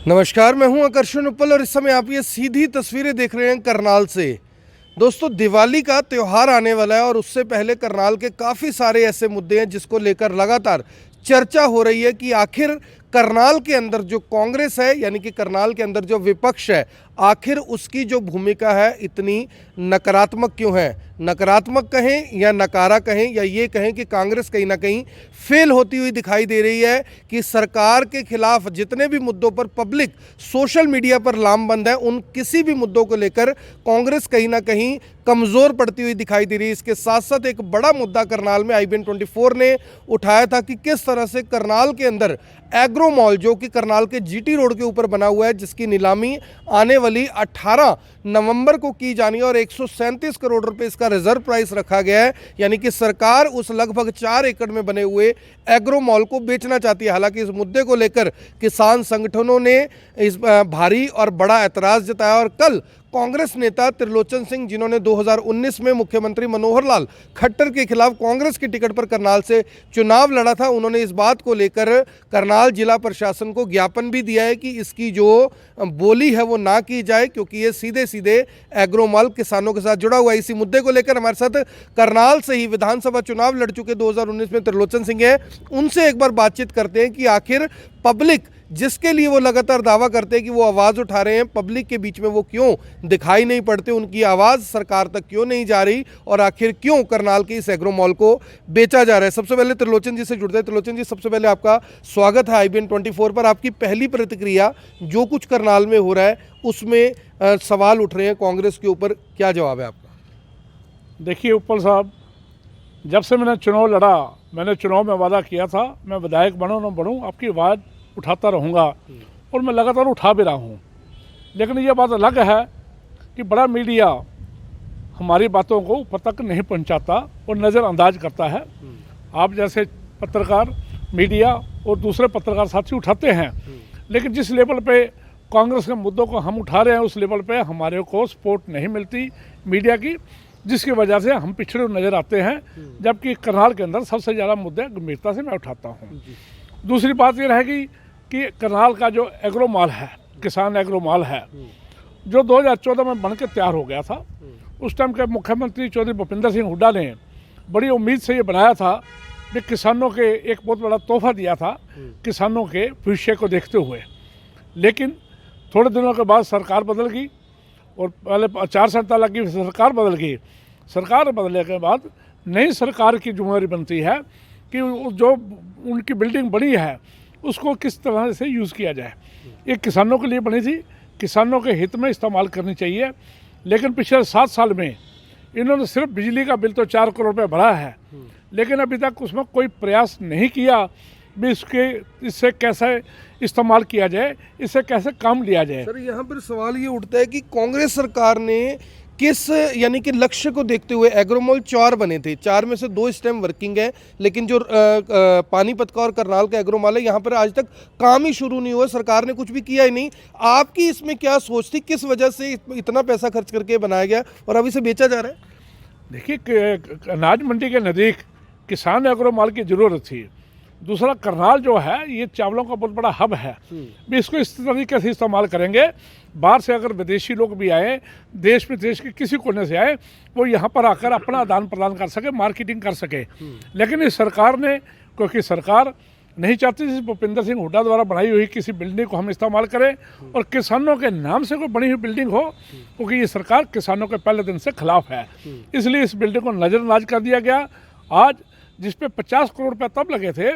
नमस्कार, मैं हूं आकर्षण उपल और इस समय आप ये सीधी तस्वीरें देख रहे हैं करनाल से। दोस्तों, दिवाली का त्यौहार आने वाला है और उससे पहले करनाल के काफ़ी सारे ऐसे मुद्दे हैं जिसको लेकर लगातार चर्चा हो रही है कि आखिर करनाल के अंदर जो कांग्रेस है, यानी कि करनाल के अंदर जो विपक्ष है, आखिर उसकी जो भूमिका है इतनी नकारात्मक क्यों है। नकारात्मक कहें या नकारा कहें या ये कहें कि कांग्रेस कहीं ना कहीं फेल होती हुई दिखाई दे रही है कि सरकार के खिलाफ जितने भी मुद्दों पर पब्लिक सोशल मीडिया पर लामबंद है, उन किसी भी मुद्दों को लेकर कांग्रेस कहीं ना कहीं कमज़ोर पड़ती हुई दिखाई दे रही है। इसके साथ साथ एक बड़ा मुद्दा करनाल में IBN 24 ने उठाया था कि किस तरह से करनाल के अंदर एग्रो मॉल, जो कि करनाल के GT रोड के ऊपर बना हुआ है, जिसकी नीलामी आने वाली 18 नवंबर को की जानी है और 137 करोड़ रुपए इसका रिजर्व प्राइस रखा गया है। यानी कि सरकार उस लगभग 4 एकड़ में बने हुए एग्रो मॉल को बेचना चाहती है। हालांकि इस मुद्दे को लेकर किसान संगठनों ने इस भारी और बड़ा ऐतराज़ जताया और कल कांग्रेस नेता त्रिलोचन सिंह, जिन्होंने 2019 में मुख्यमंत्री मनोहर लाल खट्टर के खिलाफ कांग्रेस की टिकट पर करनाल से चुनाव लड़ा था, उन्होंने इस बात को लेकर करनाल जिला प्रशासन को ज्ञापन भी दिया है कि इसकी जो बोली है वो ना की जाए, क्योंकि ये सीधे सीधे एग्रो मॉल किसानों के साथ जुड़ा हुआ है। इसी मुद्दे को लेकर हमारे साथ करनाल से ही विधानसभा चुनाव लड़ चुके 2019 में त्रिलोचन सिंह है, उनसे एक बार बातचीत करते हैं कि आखिर पब्लिक जिसके लिए वो लगातार दावा करते हैं कि वो आवाज़ उठा रहे हैं, पब्लिक के बीच में वो क्यों दिखाई नहीं पड़ते, उनकी आवाज़ सरकार तक क्यों नहीं जा रही और आखिर क्यों करनाल के इस एग्रो मॉल को बेचा जा रहा है। सबसे पहले त्रिलोचन जी से जुड़ते हैं। त्रिलोचन जी, सबसे पहले आपका स्वागत है IBN 24 पर। आपकी पहली प्रतिक्रिया, जो कुछ करनाल में हो रहा है उसमें सवाल उठ रहे हैं कांग्रेस के ऊपर, क्या जवाब है आपका? देखिए उपल साहब, जब से मैंने चुनाव लड़ा, मैंने चुनाव में वादा किया था मैं विधायक बनूँ न बनूँ आपकी आवाज़ उठाता रहूँगा और मैं लगातार उठा भी रहा हूँ। लेकिन ये बात अलग है कि बड़ा मीडिया हमारी बातों को ऊपर तक नहीं पहुँचाता और नज़रअंदाज करता है। आप जैसे पत्रकार, मीडिया और दूसरे पत्रकार साथी उठाते हैं, लेकिन जिस लेवल पे कांग्रेस के मुद्दों को हम उठा रहे हैं उस लेवल पे हमारे को सपोर्ट नहीं मिलती मीडिया की, जिसकी वजह से हम पिछड़े नज़र आते हैं। जबकि करनाल के अंदर सबसे ज़्यादा मुद्दे गंभीरता से मैं उठाता हूँ। दूसरी बात ये रहेगी कि करनाल का जो एग्रो मॉल है, किसान एग्रो मॉल है, जो 2014 में बन के तैयार हो गया था, उस टाइम के मुख्यमंत्री चौधरी भूपेंद्र सिंह हुड्डा ने बड़ी उम्मीद से ये बनाया था कि किसानों के एक बहुत बड़ा तोहफा दिया था किसानों के भविष्य को देखते हुए। लेकिन थोड़े दिनों के बाद सरकार बदल गई और पहले 4 साल तक लगी, सरकार बदल गई। सरकार बदलने के बाद नई सरकार की जिम्मेदारी बनती है कि जो उनकी बिल्डिंग बनी है उसको किस तरह से यूज़ किया जाए। ये किसानों के लिए बनी थी, किसानों के हित में इस्तेमाल करनी चाहिए। लेकिन पिछले 7 साल में इन्होंने सिर्फ बिजली का बिल तो 4 करोड़ रुपये भरा है, लेकिन अभी तक उसमें कोई प्रयास नहीं किया भी इससे कैसे इस्तेमाल किया जाए, इससे कैसे काम लिया जाए। सर, यहाँ पर सवाल ये उठता है कि कांग्रेस सरकार ने किस, यानी कि लक्ष्य को देखते हुए एग्रो मॉल 4 बने थे, 4 में से 2 इस टाइम वर्किंग है, लेकिन जो पानीपत का और करनाल का एग्रो मॉल है यहाँ पर आज तक काम ही शुरू नहीं हुआ, सरकार ने कुछ भी किया ही नहीं। आपकी इसमें क्या सोच थी, किस वजह से इतना पैसा खर्च करके बनाया गया और अब इसे बेचा जा रहा है? देखिए, अनाज मंडी के नज़दीक किसान एग्रो मॉल की ज़रूरत थी। दूसरा, करनाल जो है ये चावलों का बहुत बड़ा हब है, भी इसको इस तरीके से इस्तेमाल करेंगे। बाहर से अगर विदेशी लोग भी आए, देश विदेश के किसी कोने से आए, वो यहाँ पर आकर अपना आदान प्रदान कर सके, मार्केटिंग कर सके। लेकिन इस सरकार ने, क्योंकि सरकार नहीं चाहती थी भूपेंद्र सिंह हुड्डा द्वारा बनाई हुई किसी बिल्डिंग को हम इस्तेमाल करें और किसानों के नाम से कोई बनी हुई बिल्डिंग हो, क्योंकि ये सरकार किसानों के पहले दिन से खिलाफ है, इसलिए इस बिल्डिंग को नज़रअंदाज कर दिया गया। आज जिस पे 50 करोड़ रुपये तब लगे थे,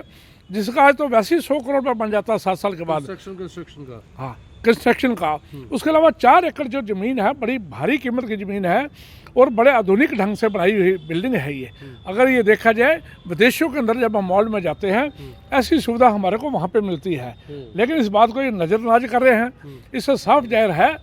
जिसका आज तो वैसे ही 100 करोड़ रुपये बन जाता है 7 साल के बाद कंस्ट्रक्शन का। हाँ, कंस्ट्रक्शन का। उसके अलावा 4 एकड़ जो ज़मीन है, बड़ी भारी कीमत की ज़मीन है और बड़े आधुनिक ढंग से बनाई हुई बिल्डिंग है ये। अगर ये देखा जाए, विदेशों के अंदर जब हम मॉल में जाते हैं ऐसी सुविधा हमारे को वहाँ पे मिलती है, लेकिन इस बात को ये नज़रअंदाज कर रहे हैं। इससे साफ जाहिर है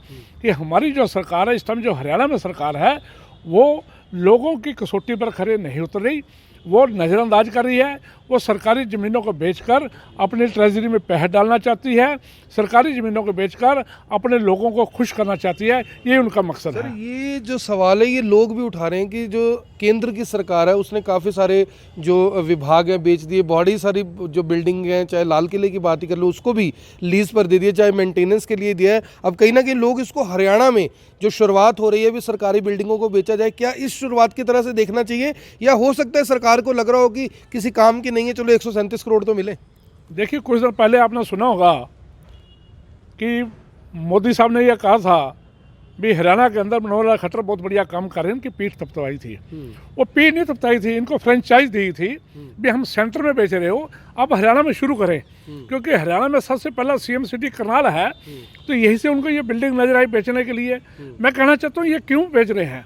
कि हमारी जो सरकार है इस टाइम, जो हरियाणा में सरकार है, वो लोगों की कसौटी पर खरे नहीं उतर रही। वो नज़रअंदाज कर रही है। वो सरकारी ज़मीनों को बेचकर अपनी ट्रेजरी में पैसे डालना चाहती है, सरकारी ज़मीनों को बेचकर अपने लोगों को खुश करना चाहती है। ये उनका मकसद सर है। ये जो सवाल है ये लोग भी उठा रहे हैं कि जो केंद्र की सरकार है उसने काफ़ी सारे जो विभाग हैं बेच दिए, बड़ी सारी जो बिल्डिंग हैं, चाहे लाल किले की बात ही कर लो उसको भी लीज पर दे दिया, चाहे मेंटेनेंस के लिए दिया है। अब कहीं ना कहीं लोग इसको हरियाणा में जो शुरुआत हो रही है भी सरकारी बिल्डिंगों को बेचा जाए, क्या इस शुरुआत की तरह से देखना चाहिए या हो सकता है सरकार को लग रहा हो कि किसी काम की नहीं है, चलो 137 करोड़ तो मिले? देखिए, कुछ दिन पहले आपने सुना होगा कि मोदी साहब ने यह कहा था भी हरियाणा के अंदर मनोहर लाल खट्टर बहुत बढ़िया काम कर रहे हैं, इनकी पीठ थपथपाई थी। वो पीठ नहीं थपथाई थी, इनको फ्रेंचाइज दी थी भी हम सेंटर में बेच रहे हो, आप हरियाणा में शुरू करें, क्योंकि हरियाणा में सबसे पहला सीएम सिटी करनाल है, तो यहीं से उनको ये बिल्डिंग नजर आई बेचने के लिए। मैं कहना चाहता हूँ ये क्यों बेच रहे हैं?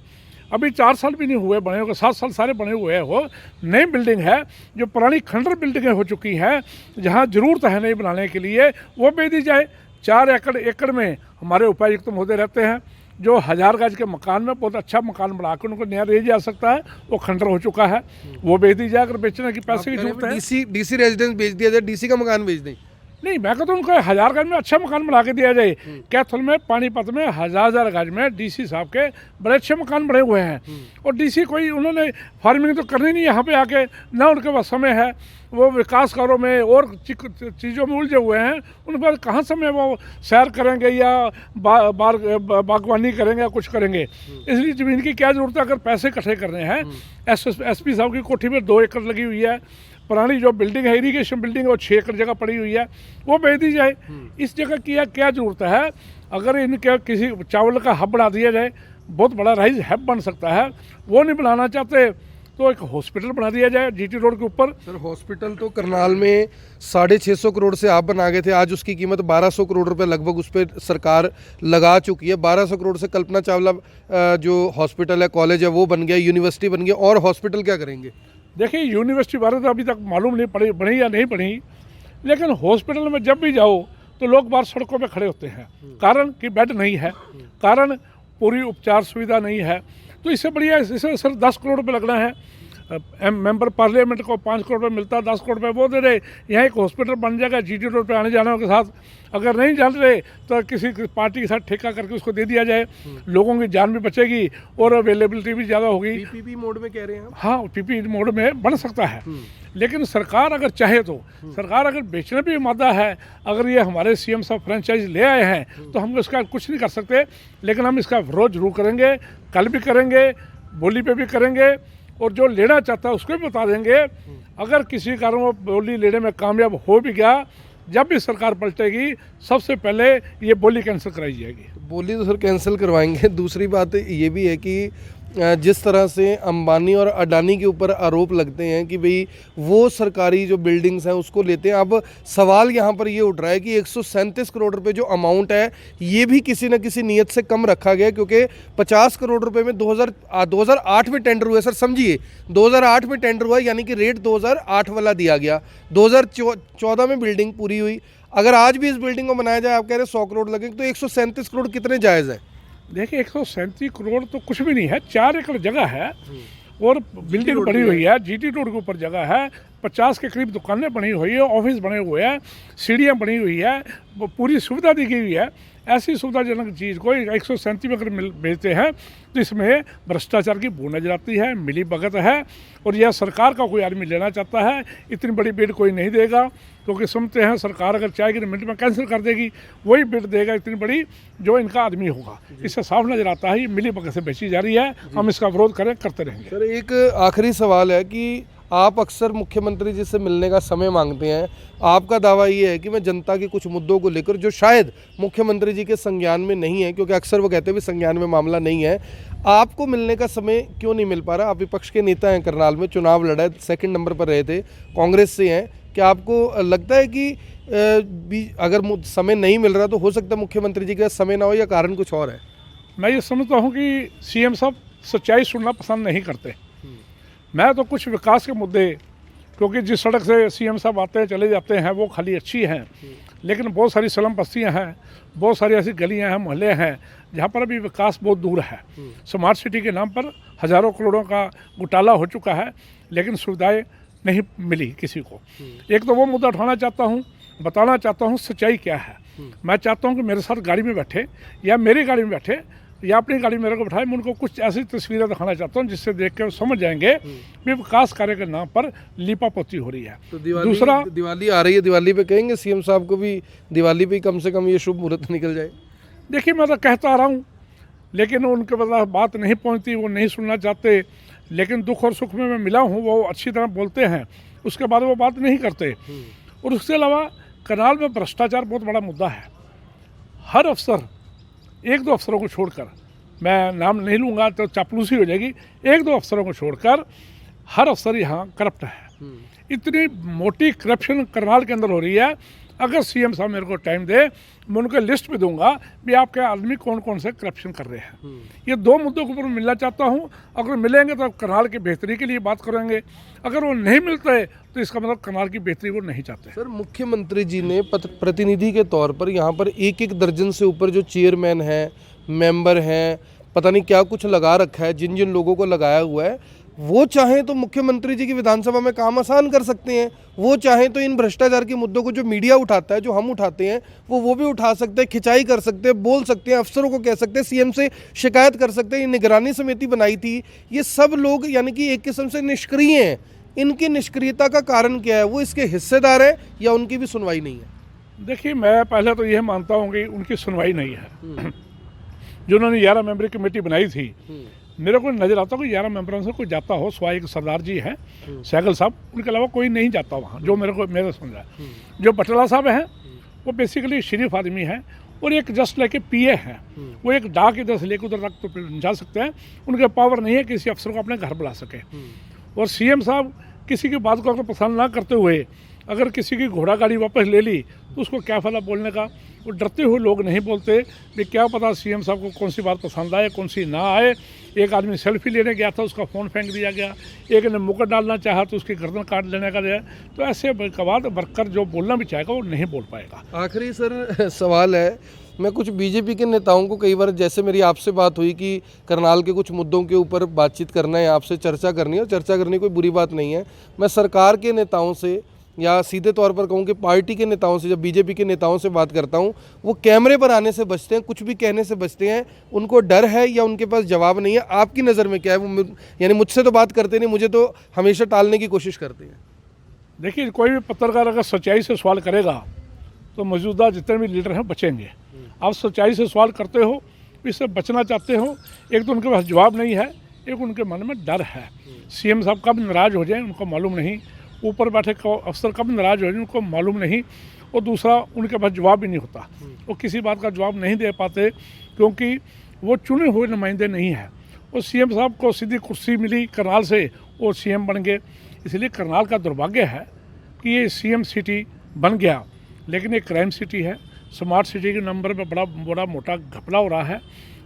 अभी 4 साल भी नहीं हुए बने हुए, 7 साल सारे बने हुए हो, नई बिल्डिंग है, जो पुरानी खंडर बिल्डिंगें हो चुकी हैं, जहाँ ज़रूरत है नहीं बनाने के लिए, वो बेच दी जाए। 4 एकड़ में हमारे उपायुक्त महोदय रहते हैं, जो 1000 गज के मकान में बहुत अच्छा मकान बनाकर उनको नया दिया जा सकता है, वो खंडर हो चुका है, वो बेच दी जाए। अगर बेचने की पैसे की जरूरत है, डीसी रेजिडेंस बेच दिया जाए, डीसी का मकान बेच दें। नहीं, मैं कहता हूँ उनको 1000 गज में अच्छा मकान बना के दिया जाए। कैथल में, पानीपत में 1000 गज में डीसी साहब के बड़े अच्छे मकान बने हुए हैं, और डीसी कोई उन्होंने फार्मिंग तो करनी नहीं यहाँ पे आके, ना उनके पास समय है, वो विकास कार्यों में और चीज़ों में उलझे हुए हैं, उन पर कहाँ समय वो सैर करेंगे या बागवानी करेंगे या कुछ करेंगे। इसलिए ज़मीन की क्या ज़रूरत है? अगर पैसे इकट्ठे करने हैं, एसपी साहब की कोठी में 2 एकड़ लगी हुई है, पुरानी जो बिल्डिंग है इरीगेशन बिल्डिंग है वो 6 एकड़ जगह पड़ी हुई है, वो बेच दी जाए। इस जगह की क्या ज़रूरत है? अगर इनके किसी चावल का हब बना दिया जाए, बहुत बड़ा राइस हब बन सकता है, वो नहीं बनाना चाहते तो एक हॉस्पिटल बना दिया जाए जीटी रोड के ऊपर। सर हॉस्पिटल तो करनाल में 650 करोड़ से आप बना गए थे, आज उसकी कीमत 1200 करोड़ रुपए लगभग उस पर सरकार लगा चुकी है। 1200 करोड़ से कल्पना चावला जो हॉस्पिटल है, कॉलेज है, वो बन गया, यूनिवर्सिटी बन गया, और हॉस्पिटल क्या करेंगे? देखिए, यूनिवर्सिटी बारे तो अभी तक मालूम नहीं पड़ी बनी या नहीं बनी, लेकिन हॉस्पिटल में जब भी जाओ तो लोग बाहर सड़कों पे खड़े होते हैं, कारण कि बेड नहीं है, कारण पूरी उपचार सुविधा नहीं है। तो इससे बढ़िया इसे सर 10 करोड़ रुपये लगना है, मेंबर पार्लियामेंट को 5 करोड़ रुपये मिलता है, 10 करोड़ रुपये वो दे रहे, यहाँ एक हॉस्पिटल बन जाएगा जीटी रोड पे आने जाने के साथ। अगर नहीं जान रहे तो किसी पार्टी के साथ ठेका करके उसको दे दिया जाए, लोगों की जान भी बचेगी और अवेलेबिलिटी भी ज़्यादा होगी। पीपीपी मोड में कह रहे हैं? हाँ, पीपीपी मोड में बन सकता है, लेकिन सरकार अगर चाहे तो, सरकार अगर बेचने भी मादा है, अगर ये हमारे सीएम साहब फ्रेंचाइज ले आए हैं तो हम इसका कुछ नहीं कर सकते, लेकिन हम इसका विरोध जरूर करेंगे, कल भी करेंगे, बोली पे भी करेंगे, और जो लेना चाहता है उसको भी बता देंगे। अगर किसी कारण वो बोली लेने में कामयाब हो भी गया, जब भी सरकार पलटेगी सबसे पहले ये बोली कैंसिल कराई जाएगी। बोली तो सर कैंसिल करवाएंगे। दूसरी बात ये भी है कि जिस तरह से अंबानी और अडानी के ऊपर आरोप लगते हैं कि भाई वो सरकारी जो बिल्डिंग्स हैं उसको लेते हैं, अब सवाल यहाँ पर ये उठ रहा है कि 137 करोड़ रुपए जो अमाउंट है ये भी किसी न किसी नीयत से कम रखा गया, क्योंकि 50 करोड़ रुपए में 2008 में टेंडर हुआ। सर समझिए, 2008 में टेंडर हुआ, यानी कि रेट 2008 वाला दिया गया, 2014 में बिल्डिंग पूरी हुई। अगर आज भी इस बिल्डिंग को बनाया जाए, आप कह रहे 100 करोड़ लगेंगे, तो 137 करोड़ कितने जायज़ है? देखिए, 137 करोड़ तो कुछ भी नहीं है, 4 एकड़ जगह है और बिल्डिंग बनी हुई है, जीटी रोड के ऊपर जगह है, 50 के करीब दुकानें बनी हुई है, ऑफिस बने हुए हैं, सीढ़ियाँ बनी हुई है, पूरी सुविधा दी गई है। ऐसी सुविधाजनक चीज़ को 137 में अगर बेचते हैं तो इसमें भ्रष्टाचार की बू नजर आती है, मिली भगत है, और यह सरकार का कोई आदमी लेना चाहता है। इतनी बड़ी बिड कोई नहीं देगा, क्योंकि सुनते हैं सरकार अगर चाहेगी तो मिनट में कैंसिल कर देगी, वही बिड देगा इतनी बड़ी जो इनका आदमी होगा। इससे साफ नजर आता है ये मिली भगत से बेची जा रही है, हम इसका विरोध करते रहेंगे। सर एक आखिरी सवाल है कि आप अक्सर मुख्यमंत्री जी से मिलने का समय मांगते हैं, आपका दावा ये है कि मैं जनता के कुछ मुद्दों को लेकर जो शायद मुख्यमंत्री जी के संज्ञान में नहीं है, क्योंकि अक्सर वो कहते हैं भी संज्ञान में मामला नहीं है, आपको मिलने का समय क्यों नहीं मिल पा रहा? आप विपक्ष के नेता हैं, करनाल में चुनाव लड़ा है, 2nd नंबर पर रहे थे, कांग्रेस से हैं, क्या आपको लगता है कि अगर समय नहीं मिल रहा तो हो सकता है मुख्यमंत्री जी का समय ना हो, या कारण कुछ और है? मैं ये समझता हूँ कि सीएम साहब सच्चाई सुनना पसंद नहीं करते। मैं तो कुछ विकास के मुद्दे क्योंकि जिस सड़क से सीएम साहब आते हैं चले जाते हैं वो खाली अच्छी हैं, लेकिन बहुत सारी स्लम बस्तियां हैं, बहुत सारी ऐसी गलियां हैं, मोहल्ले हैं जहां पर अभी विकास बहुत दूर है। स्मार्ट सिटी के नाम पर हज़ारों करोड़ों का घोटाला हो चुका है, लेकिन सुविधाएं नहीं मिली किसी को। एक तो वो मुद्दा उठाना चाहता हूँ, बताना चाहता हूँ सच्चाई क्या है। मैं चाहता हूँ कि मेरे साथ गाड़ी में बैठे या मेरी गाड़ी में बैठे या अपनी गाड़ी में मेरे को बैठाए, मैं उनको कुछ ऐसी तस्वीरें दिखाना चाहता हूँ जिससे देख के वो समझ जाएंगे कि विकास कार्य के नाम पर लीपापोती हो रही है। तो दूसरा, दिवाली आ रही है, दिवाली पे कहेंगे सीएम साहब को भी दिवाली पे कम से कम ये शुभ मुहूर्त निकल जाए। देखिए मैं तो कहता आ रहा हूँ, लेकिन उनके पास बात नहीं पहुँचती, वो नहीं सुनना चाहते। लेकिन दुख और सुख में मैं मिला हूँ, वो अच्छी तरह बोलते हैं, उसके बाद वो बात नहीं करते। और उसके अलावा करनाल में भ्रष्टाचार बहुत बड़ा मुद्दा है। हर अफसर, एक दो अफसरों को छोड़कर, मैं नाम नहीं लूँगा तो चापलूसी हो जाएगी, एक दो अफसरों को छोड़कर हर अफसर यहाँ करप्ट है। इतनी मोटी करप्शन करनाल के अंदर हो रही है। अगर सीएम साहब मेरे को टाइम दे, मैं उनको लिस्ट भी दूंगा भी आपके आदमी कौन कौन से करप्शन कर रहे हैं। ये दो मुद्दों के ऊपर मिलना चाहता हूँ। अगर मिलेंगे तो करनाल की बेहतरी के लिए बात करेंगे, अगर वो नहीं मिलते तो इसका मतलब करनाल की बेहतरी वो नहीं चाहते। सर, मुख्यमंत्री जी ने प्रतिनिधि के तौर पर यहाँ पर एक एक दर्जन से ऊपर जो चेयरमैन हैं, मेंबर हैं, पता नहीं क्या कुछ लगा रखा है, जिन जिन लोगों को लगाया हुआ है, वो चाहें तो मुख्यमंत्री जी की विधानसभा में काम आसान कर सकते हैं। वो चाहें तो इन भ्रष्टाचार के मुद्दों को जो मीडिया उठाता है, जो हम उठाते हैं, वो भी उठा सकते हैं, खिंचाई कर सकते हैं, बोल सकते हैं, अफसरों को कह सकते हैं, सीएम से शिकायत कर सकते हैं। ये निगरानी समिति बनाई थी, ये सब लोग यानी कि एक किस्म से निष्क्रिय हैं। इनकी निष्क्रियता का कारण क्या है? वो इसके हिस्सेदार हैं या उनकी भी सुनवाई नहीं है? देखिए मैं पहले तो यह मानता हूँ कि उनकी सुनवाई नहीं है। जो उन्होंने 11 मेंबर कमेटी बनाई थी, मेरे को नजर आता है कि 11 मेंबरों से कोई जाता हो, स्वाई एक सरदार जी हैं सहगल साहब, उनके अलावा कोई नहीं जाता वहाँ, जो मेरे समझा। जो बटला साहब हैं वो बेसिकली शरीफ आदमी हैं, और एक जस्ट लाइक पीए हैं, वो एक डाक इधर से लेकर उधर तक तो जा सकते हैं। उनके पावर नहीं है किसी अफसर को अपने घर बुला सके। और सीएम साहब किसी की बात को अगर पसंद ना करते हुए अगर किसी की घोड़ा गाड़ी वापस ले ली तो उसको क्या फ़ायदा बोलने का। वो डरते हुए लोग नहीं बोलते कि क्या पता सीएम साहब को कौन सी बात पसंद आए, कौन सी ना आए। एक आदमी सेल्फी लेने गया था, उसका फ़ोन फेंक दिया गया। एक ने मुकट डालना चाहा तो उसकी गर्दन काट लेने का दिया। तो ऐसे बाद वर्कर जो बोलना भी चाहेगा वो नहीं बोल पाएगा। आखिरी सर सवाल है, मैं कुछ बीजेपी के नेताओं को कई बार, जैसे मेरी आपसे बात हुई कि करनाल के कुछ मुद्दों के ऊपर बातचीत करना है, आपसे चर्चा करनी है, और चर्चा करनी कोई बुरी बात नहीं है। मैं सरकार के नेताओं से या सीधे तौर पर कहूँ कि पार्टी के नेताओं से, जब बीजेपी के नेताओं से बात करता हूँ, वो कैमरे पर आने से बचते हैं, कुछ भी कहने से बचते हैं। उनको डर है या उनके पास जवाब नहीं है? आपकी नज़र में क्या है? वो यानी मुझसे तो बात करते नहीं, मुझे तो हमेशा टालने की कोशिश करते हैं। देखिए कोई भी पत्रकार अगर सच्चाई से सवाल करेगा तो मौजूदा जितने भी लीडर हैं बचेंगे। आप सच्चाई से सवाल करते हो, इससे बचना चाहते हो, एक तो उनके पास जवाब नहीं है, एक उनके मन में डर है। सीएम साहब कब नाराज़ हो जाए उनको मालूम नहीं, ऊपर बैठे अफसर कब नाराज़ हो जाए उनको मालूम नहीं, और दूसरा उनके पास जवाब भी नहीं होता। वो किसी बात का जवाब नहीं दे पाते क्योंकि वो चुने हुए नुमाइंदे नहीं हैं। और सीएम साहब को सीधी कुर्सी मिली करनाल से और सीएम बन गए। इसलिए करनाल का दुर्भाग्य है कि ये सीएम सिटी बन गया, लेकिन ये क्राइम सिटी है। स्मार्ट सिटी के नंबर में बड़ा मोटा घपला हो रहा है।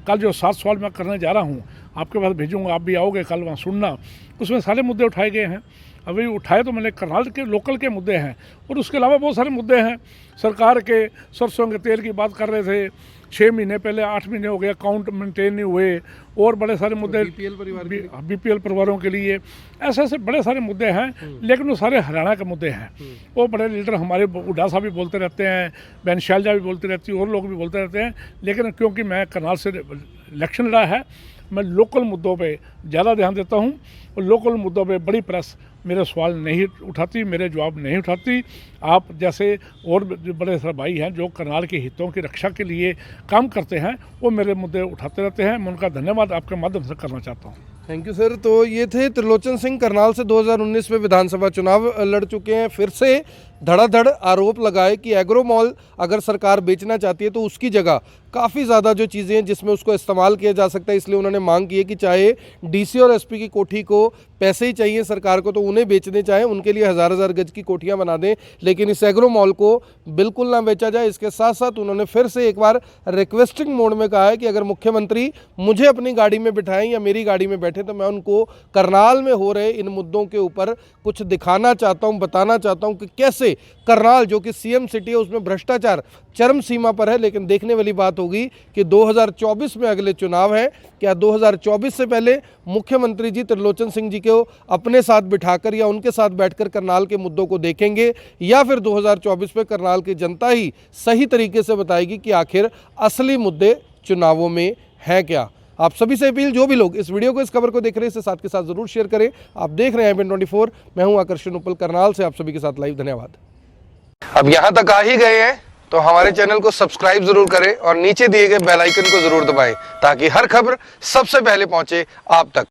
कल जो 7 सवाल मैं करने जा रहा हूँ, आपके पास भेजूँगा, आप भी आओगे कल वहाँ सुनना। उसमें सारे मुद्दे उठाए गए हैं। अभी उठाए तो मैंने करनाल के लोकल के मुद्दे हैं, और उसके अलावा बहुत सारे मुद्दे हैं। सरकार के सरसों के तेल की बात कर रहे थे, 6 महीने पहले 8 महीने हो गए, अकाउंट मेंटेन नहीं हुए, और बड़े सारे मुद्दे बीपीएल परिवारों के लिए, ऐसे ऐसे बड़े सारे मुद्दे हैं। लेकिन वो सारे हरियाणा के मुद्दे हैं। वो बड़े लीडर हमारे हुड्डा साहब भी बोलते रहते हैं, बहन शैलजा भी बोलती रहती है, और लोग भी बोलते रहते हैं। लेकिन क्योंकि मैं करनाल से इलेक्शन लड़ा है, मैं लोकल मुद्दों पे ज़्यादा ध्यान देता हूँ, और लोकल मुद्दों पे बड़ी प्रेस मेरे सवाल नहीं उठाती, मेरे जवाब नहीं उठाती। आप जैसे और जो बड़े सारे भाई हैं जो करनाल के हितों की रक्षा के लिए काम करते हैं, वो मेरे मुद्दे उठाते रहते हैं। मैं उनका धन्यवाद आपके माध्यम से करना चाहता हूँ। Thank you sir. तो ये थे त्रिलोचन सिंह, करनाल से 2019 में विधानसभा चुनाव लड़ चुके हैं, फिर से धड़ाधड़ आरोप लगाए कि एग्रो मॉल अगर सरकार बेचना चाहती है तो उसकी जगह काफ़ी ज़्यादा जो चीज़ें हैं जिसमें उसको इस्तेमाल किया जा सकता है, इसलिए उन्होंने मांग की है कि चाहे डीसी और एसपी की कोठी को पैसे ही चाहिए सरकार को तो उन्हें बेचने चाहे, उनके लिए हज़ार हज़ार गज की कोठियां बना दें, लेकिन इस एग्रो मॉल को बिल्कुल ना बेचा जाए। इसके साथ साथ उन्होंने फिर से एक बार रिक्वेस्टिंग मोड में कहा है कि अगर मुख्यमंत्री मुझे अपनी गाड़ी में बिठाएं या मेरी गाड़ी में बैठे तो मैं उनको करनाल में हो रहे इन मुद्दों के ऊपर कुछ दिखाना चाहता हूं, बताना चाहता हूं कि कैसे करनाल जो कि सीएम सिटी है उसमें भ्रष्टाचार चरम सीमा पर है। लेकिन देखने वाली बात होगी कि 2024 में अगले चुनाव है, क्या 2024 से पहले मुख्यमंत्री जी त्रिलोचन सिंह जी को अपने साथ बिठाकर या उनके साथ बैठकर करनाल के मुद्दों को देखेंगे, या फिर 2024 में करनाल की जनता ही सही तरीके से बताएगी कि आखिर असली मुद्दे चुनावों में हैं क्या। आप सभी से अपील, जो भी लोग इस वीडियो को, इस खबर को देख रहे हैं, इसे साथ के साथ जरूर शेयर करें। आप देख रहे हैं IBN 24, मैं हूं आकर्षण उपल करनाल से, आप सभी के साथ लाइव। धन्यवाद। अब यहां तक आ ही गए हैं तो हमारे चैनल को सब्सक्राइब जरूर करें और नीचे दिए गए बेल आइकन को जरूर दबाएं ताकि हर खबर सबसे पहले पहुंचे आप तक।